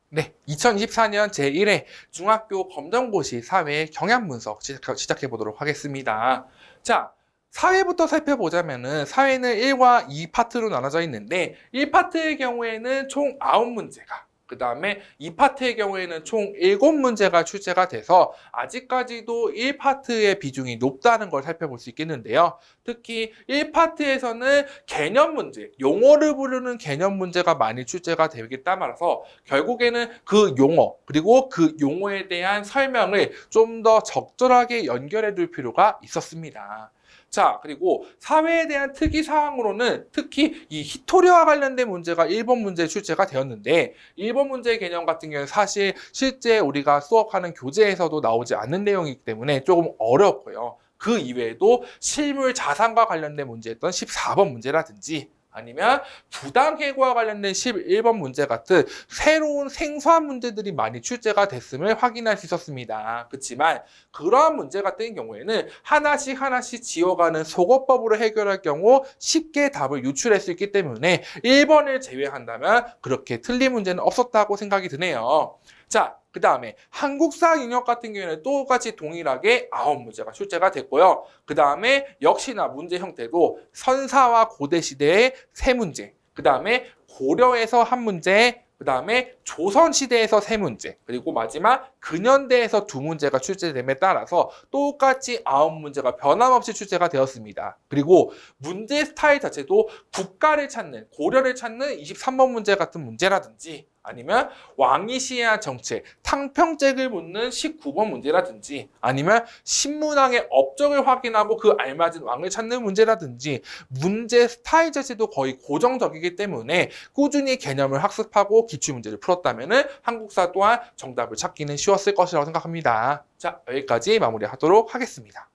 네, 2024년 제1회 중학교 검정고시 사회 경향 분석 시작해 보도록 하겠습니다. 자, 사회부터 살펴보자면은 사회는 1과 2 파트로 나눠져 있는데 1파트의 경우에는 총 9문제가 그 다음에 2파트의 경우에는 총 7문제가 출제가 돼서 아직까지도 1파트의 비중이 높다는 걸 살펴볼 수 있겠는데요. 특히 1파트에서는 개념 문제, 용어를 부르는 개념 문제가 많이 출제가 되기 따라서 결국에는 그 용어 그리고 그 용어에 대한 설명을 좀 더 적절하게 연결해 둘 필요가 있었습니다. 자, 그리고 사회에 대한 특이 사항으로는 특히 이 히토리와 관련된 문제가 1번 문제에 출제가 되었는데 1번 문제의 개념 같은 경우는 사실 실제 우리가 수업하는 교재에서도 나오지 않는 내용이기 때문에 조금 어렵고요. 그 이외에도 실물 자산과 관련된 문제였던 14번 문제라든지 아니면 부당해고와 관련된 11번 문제 같은 새로운 생소한 문제들이 많이 출제가 됐음을 확인할 수 있었습니다. 그렇지만 그러한 문제 같은 경우에는 하나씩 지어가는 속어법으로 해결할 경우 쉽게 답을 유출할 수 있기 때문에 1번을 제외한다면 그렇게 틀린 문제는 없었다고 생각이 드네요. 자, 그 다음에 한국사 영역 같은 경우에는 똑같이 동일하게 9문제가 출제가 됐고요. 그 다음에 역시나 문제 형태도 선사와 고대 시대의 3문제, 그 다음에 고려에서 1문제, 그 다음에 조선시대에서 3문제, 그리고 마지막 근현대에서 2문제가 출제됨에 따라서 똑같이 9문제가 변함없이 출제가 되었습니다. 그리고 문제 스타일 자체도 국가를 찾는, 고려를 찾는 23번 문제 같은 문제라든지 아니면 왕이 시행한 정책, 탕평책을 묻는 19번 문제라든지 아니면 신문왕의 업적을 확인하고 그 알맞은 왕을 찾는 문제라든지 문제 스타일 자체도 거의 고정적이기 때문에 꾸준히 개념을 학습하고 기출문제를 풀었다면 한국사 또한 정답을 찾기는 쉬웠을 것이라고 생각합니다. 자, 여기까지 마무리하도록 하겠습니다.